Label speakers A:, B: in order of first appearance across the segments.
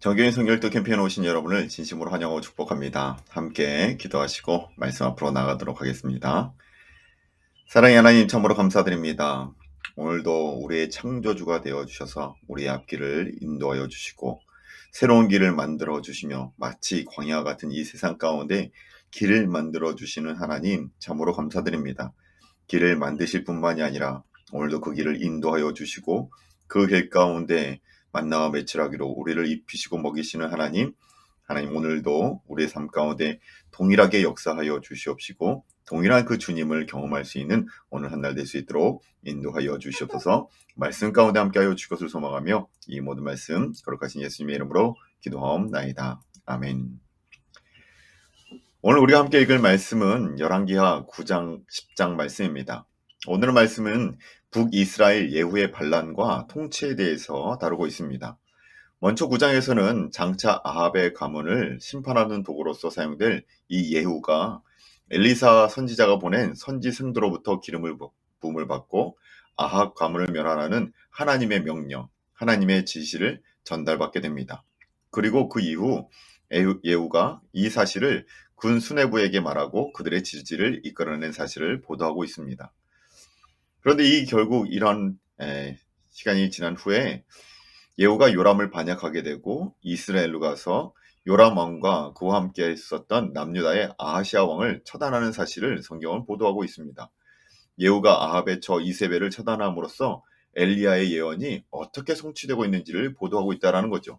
A: 정교인 성결도 캠페인에 오신 여러분을 진심으로 환영하고 축복합니다. 함께 기도하시고 말씀 앞으로 나가도록 하겠습니다. 사랑의 하나님 참으로 감사드립니다. 오늘도 우리의 창조주가 되어주셔서 우리의 앞길을 인도하여 주시고 새로운 길을 만들어 주시며 마치 광야 같은 이 세상 가운데 길을 만들어 주시는 하나님 참으로 감사드립니다. 길을 만드실 뿐만이 아니라 오늘도 그 길을 인도하여 주시고 그 길 가운데 만나와 매출하기로 우리를 입히시고 먹이시는 하나님 오늘도 우리의 삶 가운데 동일하게 역사하여 주시옵시고 동일한 그 주님을 경험할 수 있는 오늘 한 날 될 수 있도록 인도하여 주시옵소서. 말씀 가운데 함께하여 주실 것을 소망하며 이 모든 말씀 거룩하신 예수님의 이름으로 기도하옵나이다. 아멘. 오늘 우리가 함께 읽을 말씀은 열왕기하 9장 10장 말씀입니다. 오늘 말씀은 북이스라엘 예후의 반란과 통치에 대해서 다루고 있습니다. 먼저 9장에서는 장차 아합의 가문을 심판하는 도구로서 사용될 이 예후가 엘리사 선지자가 보낸 선지 승도로부터 부음을 받고 아합 가문을 멸하라는 하나님의 명령, 하나님의 지시를 전달받게 됩니다. 그리고 그 이후 예후가 이 사실을 군 수뇌부에게 말하고 그들의 지지를 이끌어낸 사실을 보도하고 있습니다. 그런데 결국 이런 시간이 지난 후에 예후가 요람을 반역하게 되고 이스라엘로 가서 요람 왕과 그와 함께 있었던 남유다의 아하시아 왕을 처단하는 사실을 성경은 보도하고 있습니다. 예후가 아합의 처 이세벨을 처단함으로써 엘리야의 예언이 어떻게 성취되고 있는지를 보도하고 있다는 거죠.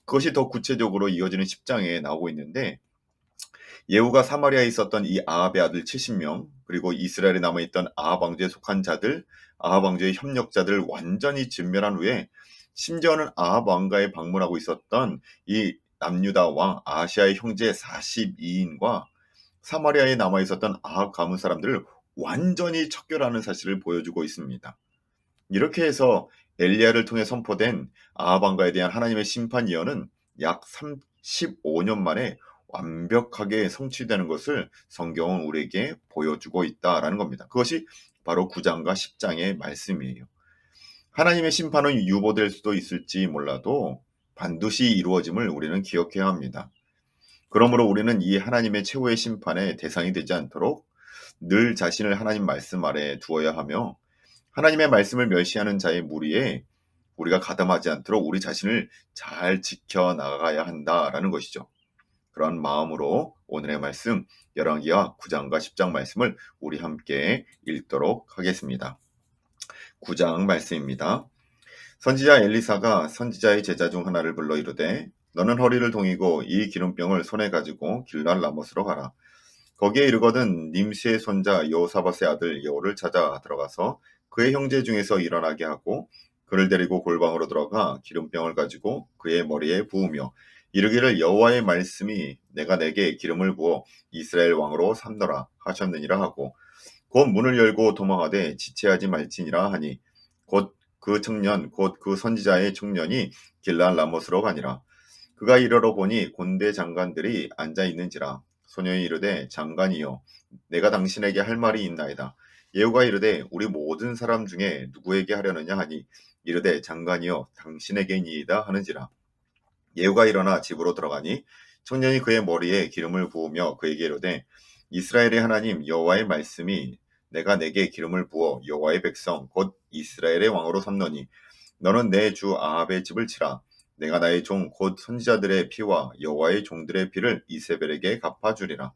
A: 그것이 더 구체적으로 이어지는 10장에 나오고 있는데 예후가 사마리아에 있었던 이 아합의 아들 70명 그리고 이스라엘에 남아있던 아합 왕조에 속한 자들 아합 왕조의 협력자들을 완전히 진멸한 후에 심지어는 아합 왕가에 방문하고 있었던 이 남유다 왕 아하시아의 형제 42인과 사마리아에 남아있었던 아합 가문 사람들을 완전히 척결하는 사실을 보여주고 있습니다. 이렇게 해서 엘리야를 통해 선포된 아합 왕가에 대한 하나님의 심판 예언은 약 35년 만에 완벽하게 성취되는 것을 성경은 우리에게 보여주고 있다라는 겁니다. 그것이 바로 9장과 10장의 말씀이에요. 하나님의 심판은 유보될 수도 있을지 몰라도 반드시 이루어짐을 우리는 기억해야 합니다. 그러므로 우리는 이 하나님의 최후의 심판의 대상이 되지 않도록 늘 자신을 하나님 말씀 아래 두어야 하며 하나님의 말씀을 멸시하는 자의 무리에 우리가 가담하지 않도록 우리 자신을 잘 지켜나가야 한다라는 것이죠. 그런 마음으로 오늘의 말씀 열왕기하 9장과 10장 말씀을 우리 함께 읽도록 하겠습니다. 9장 말씀입니다. 선지자 엘리사가 선지자의 제자 중 하나를 불러 이르되 너는 허리를 동이고 이 기름병을 손에 가지고 길랄 라못으로 가라. 거기에 이르거든 님시의 손자 여호사밧의 아들 여호를 찾아 들어가서 그의 형제 중에서 일어나게 하고 그를 데리고 골방으로 들어가 기름병을 가지고 그의 머리에 부으며 이르기를 여호와의 말씀이 내가 내게 기름을 부어 이스라엘 왕으로 삼노라 하셨느니라 하고 곧 문을 열고 도망하되 지체하지 말지니라 하니 곧 그 청년 곧 그 선지자의 청년이 길랄 라못으로 가니라. 그가 이르러 보니 곤대 장관들이 앉아 있는지라. 소년이 이르되 장관이여 내가 당신에게 할 말이 있나이다. 예후가 이르되 우리 모든 사람 중에 누구에게 하려느냐 하니 이르되 장관이여 당신에게니이다 하는지라. 예후가 일어나 집으로 들어가니 청년이 그의 머리에 기름을 부으며 그에게 이르되 이스라엘의 하나님 여호와의 말씀이 내가 내게 기름을 부어 여호와의 백성 곧 이스라엘의 왕으로 삼노니 너는 내 주 아합의 집을 치라. 내가 나의 종 곧 선지자들의 피와 여호와의 종들의 피를 이세벨에게 갚아주리라.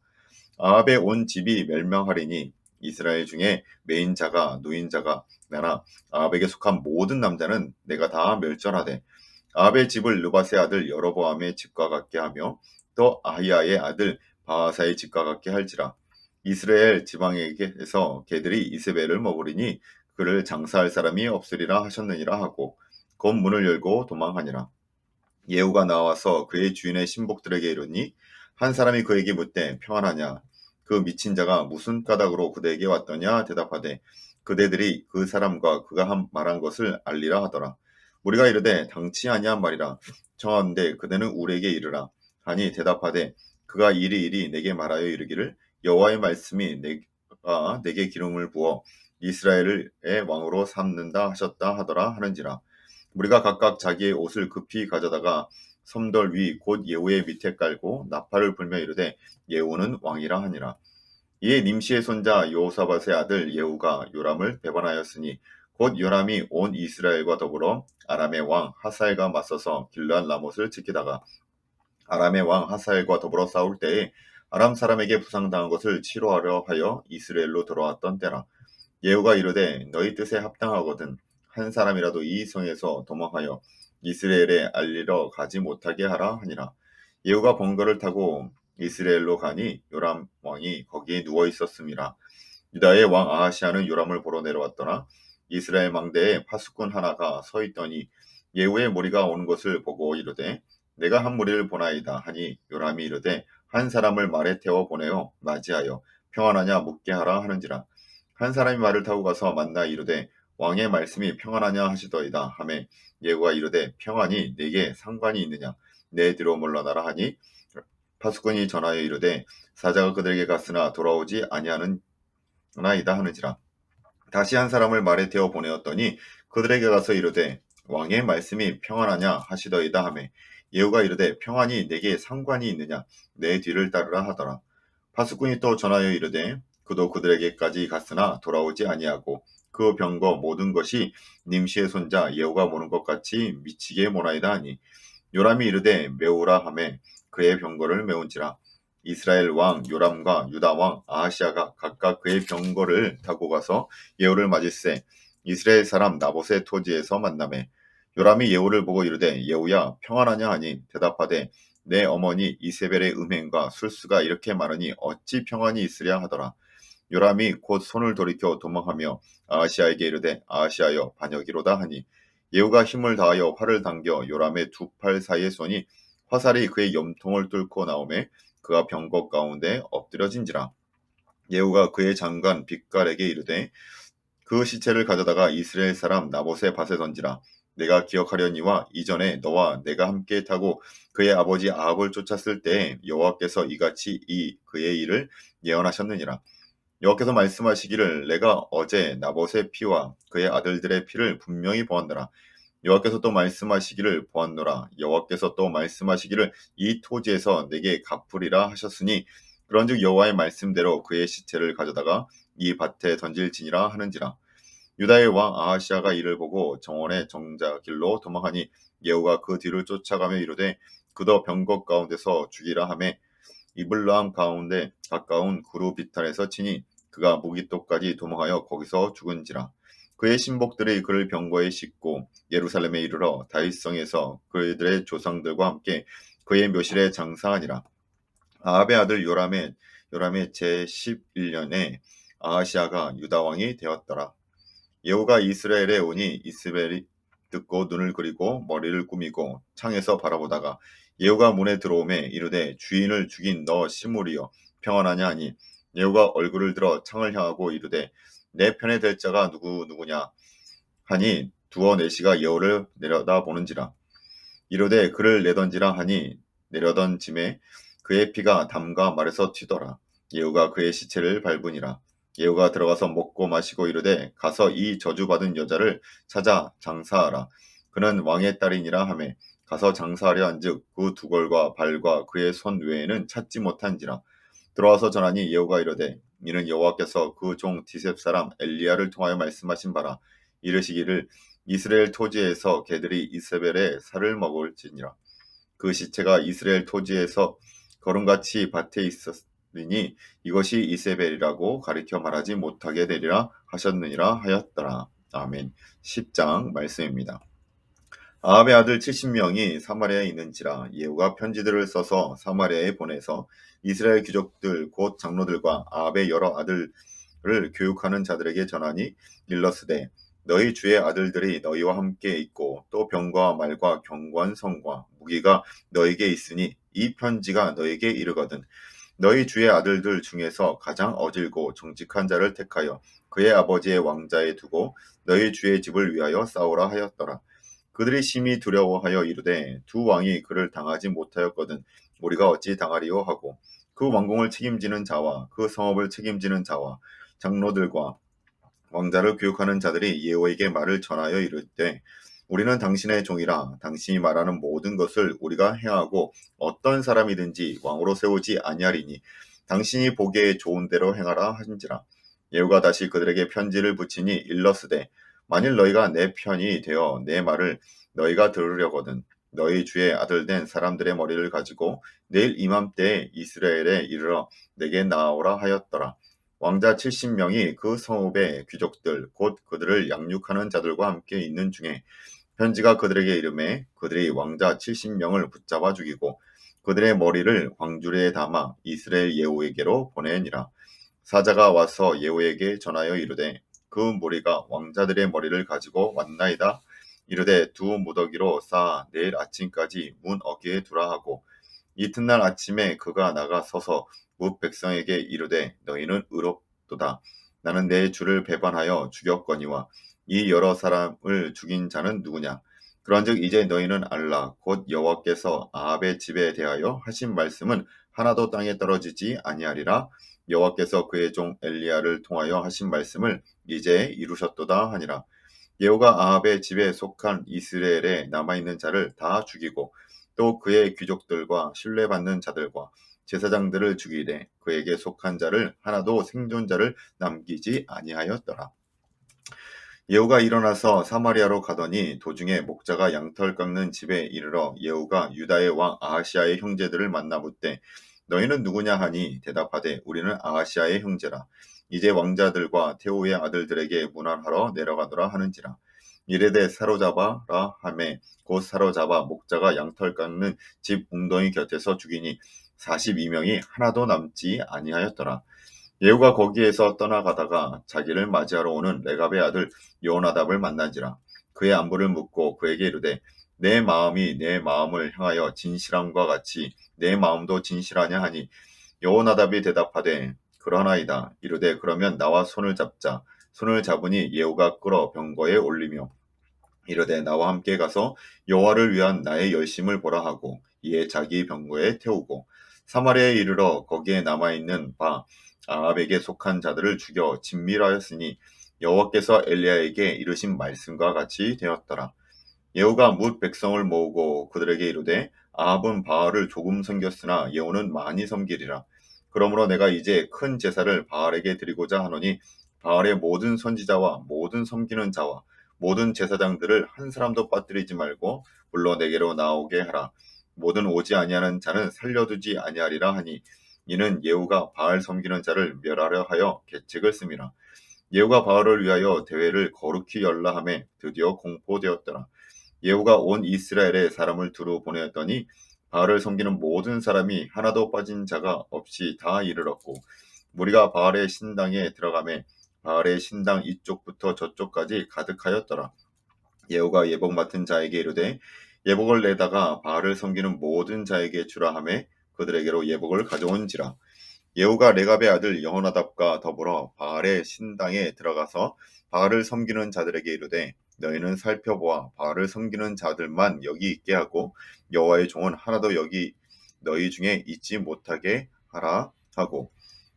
A: 아합의 온 집이 멸망하리니 이스라엘 중에 매인자가 노인자가 나나 아합에게 속한 모든 남자는 내가 다 멸절하되 아합의 집을 느밧의 아들 여로보암의 집과 같게 하며 또 아히야의 아들 바하사의 집과 같게 할지라. 이스라엘 지방에게서 개들이 이세벨을 먹으리니 그를 장사할 사람이 없으리라 하셨느니라 하고 곧 문을 열고 도망하니라. 예후가 나와서 그의 주인의 신복들에게 이르니 한 사람이 그에게 묻되 평안하냐. 그 미친 자가 무슨 까닭으로 그대에게 왔더냐 대답하되 그대들이 그 사람과 그가 말한 것을 알리라 하더라. 우리가 이르되 당치 아니한 말이라. 청하건대 그대는 우리에게 이르라 하니 대답하되 그가 이리 내게 말하여 이르기를 여호와의 말씀이 내가 내게 기름을 부어 이스라엘의 왕으로 삼는다 하셨다 하더라 하는지라. 우리가 각각 자기의 옷을 급히 가져다가 섬돌 위 곧 예후의 밑에 깔고 나팔을 불며 이르되 예후는 왕이라 하니라. 이에 nim시의 손자 여호사밧의 아들 예후가 요람을 배반하였으니 곧 요람이 온 이스라엘과 더불어 아람의 왕 하사엘과 맞서서 길르앗 라못을 지키다가 아람의 왕 하사엘과 더불어 싸울 때에 아람 사람에게 부상당한 것을 치료하려 하여 이스라엘로 돌아왔던 때라. 예후가 이르되 너희 뜻에 합당하거든 한 사람이라도 이 성에서 도망하여 이스라엘에 알리러 가지 못하게 하라 하니라. 예후가 번거를 타고 이스라엘로 가니 요람 왕이 거기에 누워 있었음이라. 유다의 왕 아하시아는 요람을 보러 내려왔더나 이스라엘 망대에 파수꾼 하나가 서 있더니 예후의 무리가 오는 것을 보고 이르되 내가 한 무리를 보나이다 하니 요람이 이르되 한 사람을 말에 태워 보내어 맞이하여 평안하냐 묻게 하라 하는지라. 한 사람이 말을 타고 가서 만나 이르되 왕의 말씀이 평안하냐 하시더이다 하매 예후가 이르되 평안이 네게 상관이 있느냐 내 뒤로 물러나라 하니 파수꾼이 전하여 이르되 사자가 그들에게 갔으나 돌아오지 아니하는 나이다 하는지라. 다시 한 사람을 말에 태워 보내었더니 그들에게 가서 이르되 왕의 말씀이 평안하냐 하시더이다 하매 예후가 이르되 평안이 내게 상관이 있느냐 내 뒤를 따르라 하더라. 파수꾼이 또 전하여 이르되 그도 그들에게까지 갔으나 돌아오지 아니하고 그 병거 모든 것이 nim시의 손자 예후가 모는 것 같이 미치게 모나이다 하니 요람이 이르되 메우라 하매 그의 병거를 메운지라. 이스라엘 왕 요람과 유다 왕 아하시아가 각각 그의 병거를 타고 가서 예후를 맞을세 이스라엘 사람 나봇의 토지에서 만나매 요람이 예후를 보고 이르되 예후야 평안하냐 하니 대답하되 내 어머니 이세벨의 음행과 술수가 이렇게 많으니 어찌 평안이 있으랴 하더라. 요람이 곧 손을 돌이켜 도망하며 아하시아에게 이르되 아하시아여 반역이로다 하니 예후가 힘을 다하여 활을 당겨 요람의 두 팔 사이에 쏘니 화살이 그의 염통을 뚫고 나오매 그가 병거 가운데 엎드려진지라. 예후가 그의 장관 빛깔에게 이르되 그 시체를 가져다가 이스라엘 사람 나봇의 밭에 던지라. 내가 기억하려니와 이전에 너와 내가 함께 타고 그의 아버지 아합을 쫓았을 때에 여호와께서 이같이 그의 일을 예언하셨느니라. 여호와께서 말씀하시기를 내가 어제 나봇의 피와 그의 아들들의 피를 분명히 보았노라. 여호와께서 또 말씀하시기를 보았노라. 여호와께서 또 말씀하시기를 이 토지에서 내게 갚으리라 하셨으니 그런즉 여호와의 말씀대로 그의 시체를 가져다가 이 밭에 던질지니라 하는지라. 유다의 왕 아하시아가 이를 보고 정원의 정자길로 도망하니 예후가 그 뒤를 쫓아가며 이르되 그도 병거 가운데서 죽이라 하매 이블람 가운데 가까운 구루 비탈에서 치니 그가 무기토까지 도망하여 거기서 죽은지라. 그의 신복들이 그를 병거에 싣고 예루살렘에 이르러 다윗성에서 그들의 조상들과 함께 그의 묘실에 장사하니라. 아합의 아들 요람의 제11년에 아하시아가 유다 왕이 되었더라. 예후가 이스라엘에 오니 이스벨이 듣고 눈을 그리고 머리를 꾸미고 창에서 바라보다가 예후가 문에 들어오매 이르되 주인을 죽인 너 시므리여 평안하냐 하니 예후가 얼굴을 들어 창을 향하고 이르되 내 편에 될 자가 누구냐 하니 두어 내시가 예후를 내려다보는지라. 이르되 그를 내던지라 하니 내려던짐에 그의 피가 담과 말에서 튀더라. 예후가 그의 시체를 밟으니라. 예후가 들어가서 먹고 마시고 이르되 가서 이 저주받은 여자를 찾아 장사하라. 그는 왕의 딸이니라 하매 가서 장사하려 한즉 그 두골과 발과 그의 손 외에는 찾지 못한지라. 들어와서 전하니 예후가 이르되 이는 여호와께서 그 종 디셉 사람 엘리야를 통하여 말씀하신 바라. 이르시기를 이스라엘 토지에서 개들이 이세벨의 살을 먹을지니라. 그 시체가 이스라엘 토지에서 거름같이 밭에 있었으니 이것이 이세벨이라고 가리켜 말하지 못하게 되리라 하셨느니라 하였더라. 아멘. 10장 말씀입니다. 아합의 아들 70명이 사마리아에 있는지라 예후가 편지들을 써서 사마리아에 보내서 이스라엘 귀족들 곧 장로들과 아합의 여러 아들을 교육하는 자들에게 전하니 일러스되 너희 주의 아들들이 너희와 함께 있고 또 병과 말과 견고한 성과 무기가 너희에게 있으니 이 편지가 너희에게 이르거든 너희 주의 아들들 중에서 가장 어질고 정직한 자를 택하여 그의 아버지의 왕자에 두고 너희 주의 집을 위하여 싸우라 하였더라. 그들이 심히 두려워하여 이르되 두 왕이 그를 당하지 못하였거든 우리가 어찌 당하리요 하고 그 왕궁을 책임지는 자와 그 성읍을 책임지는 자와 장로들과 왕자를 교육하는 자들이 예후에게 말을 전하여 이르되 우리는 당신의 종이라 당신이 말하는 모든 것을 우리가 행하고 어떤 사람이든지 왕으로 세우지 아니하리니 당신이 보기에 좋은 대로 행하라 한지라. 예후가 다시 그들에게 편지를 붙이니 일러스되 만일 너희가 내 편이 되어 내 말을 너희가 들으려거든 너희 주의 아들 된 사람들의 머리를 가지고 내일 이맘때에 이스라엘에 이르러 내게 나아오라 하였더라. 왕자 70명이 그 성읍의 귀족들 곧 그들을 양육하는 자들과 함께 있는 중에 편지가 그들에게 이르매 그들이 왕자 70명을 붙잡아 죽이고 그들의 머리를 광주리에 담아 이스라엘 예후에게로 보내니라. 사자가 와서 예후에게 전하여 이르되 그 무리가 왕자들의 머리를 가지고 왔나이다. 이르되 두 무더기로 쌓아 내일 아침까지 문 어귀에 두라 하고 이튿날 아침에 그가 나가 서서 뭇 백성에게 이르되 너희는 의롭도다. 나는 내 주를 배반하여 죽였거니와 이 여러 사람을 죽인 자는 누구냐? 그런즉 이제 너희는 알라. 곧 여호와께서 아합의 집에 대하여 하신 말씀은 하나도 땅에 떨어지지 아니하리라. 여호와께서 그의 종 엘리야를 통하여 하신 말씀을 이제 이루셨도다 하니라. 예후가 아합의 집에 속한 이스라엘에 남아있는 자를 다 죽이고 또 그의 귀족들과 신뢰받는 자들과 제사장들을 죽이되 그에게 속한 자를 하나도 생존자를 남기지 아니하였더라. 예후가 일어나서 사마리아로 가더니 도중에 목자가 양털 깎는 집에 이르러 예후가 유다의 왕 아하시아의 형제들을 만나 묻되 너희는 누구냐 하니 대답하되 우리는 아하시아의 형제라. 이제 왕자들과 태후의 아들들에게 문안하러 내려가노라 하는지라. 이르되 사로잡아라 하매 곧 사로잡아 목자가 양털 깎는 집 웅덩이 곁에서 죽이니 42명이 하나도 남지 아니하였더라. 예후가 거기에서 떠나가다가 자기를 맞이하러 오는 레갑의 아들 여호나답을 만난지라. 그의 안부를 묻고 그에게 이르되 내 마음이 내 마음을 향하여 진실함과 같이 내 마음도 진실하냐 하니 여호나답이 대답하되 그러하나이다. 이르되 그러면 나와 손을 잡자. 손을 잡으니 예후가 끌어 병거에 올리며 이르되 나와 함께 가서 여호와를 위한 나의 열심을 보라 하고 이에 자기 병거에 태우고 사마리아에 이르러 거기에 남아있는 바 아합에게 속한 자들을 죽여 진밀하였으니 여호와께서 엘리야에게 이르신 말씀과 같이 되었더라. 예후가 뭇 백성을 모으고 그들에게 이르되 아합은 바알을 조금 섬겼으나 예후는 많이 섬기리라. 그러므로 내가 이제 큰 제사를 바알에게 드리고자 하노니 바알의 모든 선지자와 모든 섬기는 자와 모든 제사장들을 한 사람도 빠뜨리지 말고 물러 내게로 나오게 하라. 모든 오지 아니하는 자는 살려두지 아니하리라 하니 이는 예후가 바알 섬기는 자를 멸하려 하여 계책을 씀이라. 예후가 바알을 위하여 대회를 거룩히 열라 하매 드디어 공포되었더라. 예후가 온 이스라엘에 사람을 두루 보내었더니 바알을 섬기는 모든 사람이 하나도 빠진 자가 없이 다 이르렀고 무리가 바알의 신당에 들어가매 바알의 신당 이쪽부터 저쪽까지 가득하였더라. 예후가 예복 맡은 자에게 이르되 예복을 내다가 바알을 섬기는 모든 자에게 주라 하매 그들에게로 예복을 가져온지라. 예후가 레갑의 아들 여호나답과 더불어 바알의 신당에 들어가서 바알을 섬기는 자들에게 이르되 너희는 살펴보아 바알을 섬기는 자들만 여기 있게 하고 여호와의 종은 하나도 여기 너희 중에 있지 못하게 하라 하고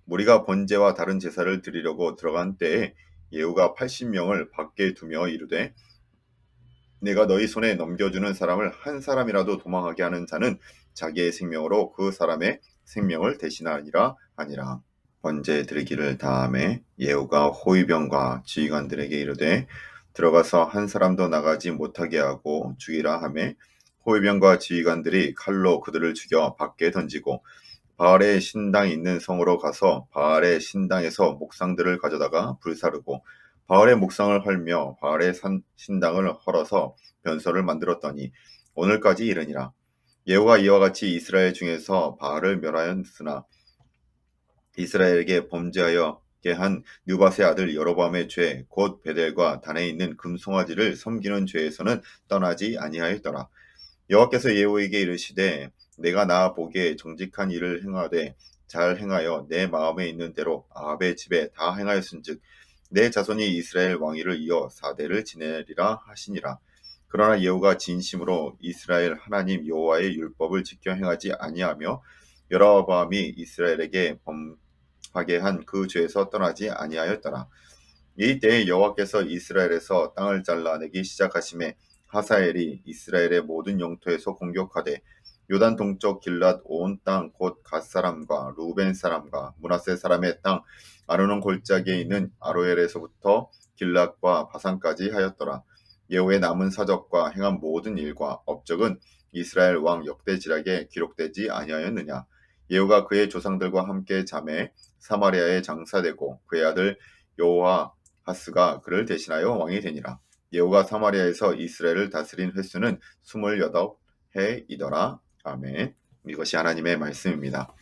A: 무리가 번제와 다른 제사를 드리려고 들어간 때에 예후가 80명을 밖에 두며 이르되 내가 너희 손에 넘겨주는 사람을 한 사람이라도 도망하게 하는 자는 자기의 생명으로 그 사람의 생명을 대신하니라 하니라. 번제 드리기를 다함에 예후가 호위병과 지휘관들에게 이르되 들어가서 한 사람도 나가지 못하게 하고 죽이라 하매 호위병과 지휘관들이 칼로 그들을 죽여 밖에 던지고 바알의 신당이 있는 성으로 가서 바알의 신당에서 목상들을 가져다가 불사르고 바알의 목상을 헐며 바알의 신당을 헐어서 변소를 만들었더니 오늘까지 이르니라. 예후가 이와 같이 이스라엘 중에서 바알을 멸하였으나 이스라엘에게 범죄하여게 한 느밧의 아들 여로보암의 죄 곧 베델과 단에 있는 금송아지를 섬기는 죄에서는 떠나지 아니하였더라. 여호와께서 예후에게 이르시되 내가 나 보기에 정직한 일을 행하되 잘 행하여 내 마음에 있는 대로 아합의 집에 다 행하였은즉 내 자손이 이스라엘 왕위를 이어 4대를 지내리라 하시니라. 그러나 예후가 진심으로 이스라엘 하나님 여호와의 율법을 지켜 행하지 아니하며 여로보암이 이스라엘에게 범하게 한 그 죄에서 떠나지 아니하였더라. 이때에 여호와께서 이스라엘에서 땅을 잘라내기 시작하심에 하사엘이 이스라엘의 모든 영토에서 공격하되 요단 동쪽 길랏 온 땅 곧 갓 사람과 루벤 사람과 므낫세 사람의 땅 아르논 골짜기에 있는 아로엘에서부터 길랏과 바산까지 하였더라. 예후의 남은 사적과 행한 모든 일과 업적은 이스라엘 왕 역대지략에 기록되지 아니하였느냐. 예후가 그의 조상들과 함께 잠에 사마리아에 장사되고 그의 아들 여호아하스가 그를 대신하여 왕이 되니라. 예후가 사마리아에서 이스라엘을 다스린 횟수는 28해이더라. 아멘. 이것이 하나님의 말씀입니다.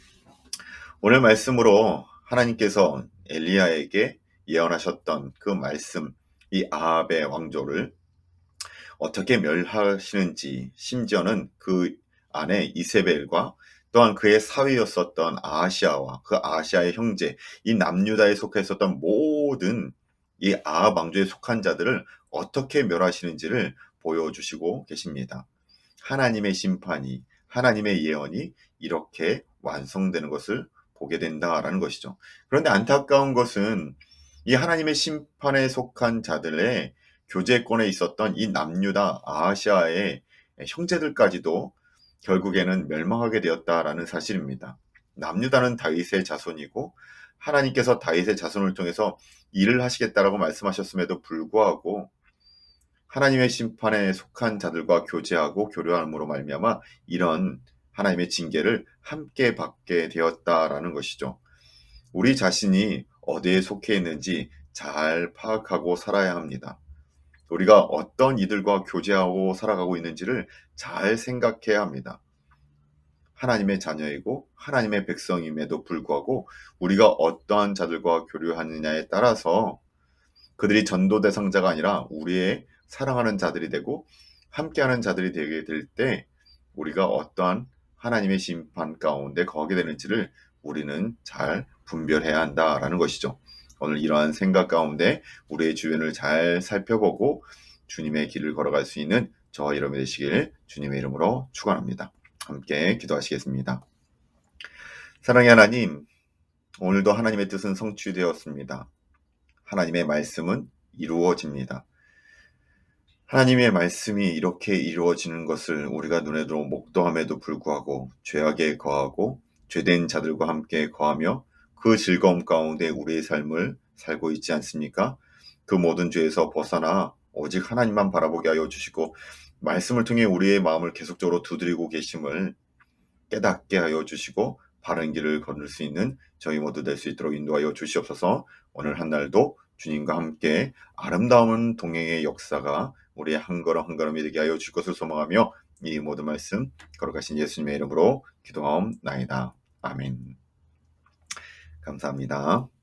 A: 오늘 말씀으로 하나님께서 엘리야에게 예언하셨던 그 말씀, 이 아합의 왕조를 어떻게 멸하시는지, 심지어는 그 안에 이세벨과 또한 그의 사위였었던 아하시아와 그 아하시아의 형제, 이 남유다에 속해 있었던 모든 이 아합 왕조에 속한 자들을 어떻게 멸하시는지를 보여주시고 계십니다. 하나님의 심판이, 하나님의 예언이 이렇게 완성되는 것을 보게 된다라는 것이죠. 그런데 안타까운 것은 이 하나님의 심판에 속한 자들의 교제권에 있었던 이 남유다 아하시아의 형제들까지도 결국에는 멸망하게 되었다라는 사실입니다. 남유다는 다윗의 자손이고 하나님께서 다윗의 자손을 통해서 일을 하시겠다라고 말씀하셨음에도 불구하고 하나님의 심판에 속한 자들과 교제하고 교류함으로 말미암아 이런 하나님의 징계를 함께 받게 되었다라는 것이죠. 우리 자신이 어디에 속해 있는지 잘 파악하고 살아야 합니다. 우리가 어떤 이들과 교제하고 살아가고 있는지를 잘 생각해야 합니다. 하나님의 자녀이고 하나님의 백성임에도 불구하고 우리가 어떠한 자들과 교류하느냐에 따라서 그들이 전도 대상자가 아니라 우리의 사랑하는 자들이 되고 함께하는 자들이 되게 될 때 우리가 어떠한 하나님의 심판 가운데 거하게 되는지를 우리는 잘 분별해야 한다라는 것이죠. 오늘 이러한 생각 가운데 우리의 주변을 잘 살펴보고 주님의 길을 걸어갈 수 있는 저와 여러분이 되시길 주님의 이름으로 축원합니다. 함께 기도하시겠습니다. 사랑의 하나님, 오늘도 하나님의 뜻은 성취되었습니다. 하나님의 말씀은 이루어집니다. 하나님의 말씀이 이렇게 이루어지는 것을 우리가 눈에도 목도함에도 불구하고 죄악에 거하고 죄된 자들과 함께 거하며 그 즐거움 가운데 우리의 삶을 살고 있지 않습니까? 그 모든 죄에서 벗어나 오직 하나님만 바라보게 하여 주시고 말씀을 통해 우리의 마음을 계속적으로 두드리고 계심을 깨닫게 하여 주시고 바른 길을 걸을 수 있는 저희 모두 될 수 있도록 인도하여 주시옵소서. 오늘 한 날도 주님과 함께 아름다운 동행의 역사가 우리의 한 걸음 한 걸음이 되게 하여 줄 것을 소망하며 이 모든 말씀 걸어가신 예수님의 이름으로 기도하옵나이다. 아멘. 감사합니다.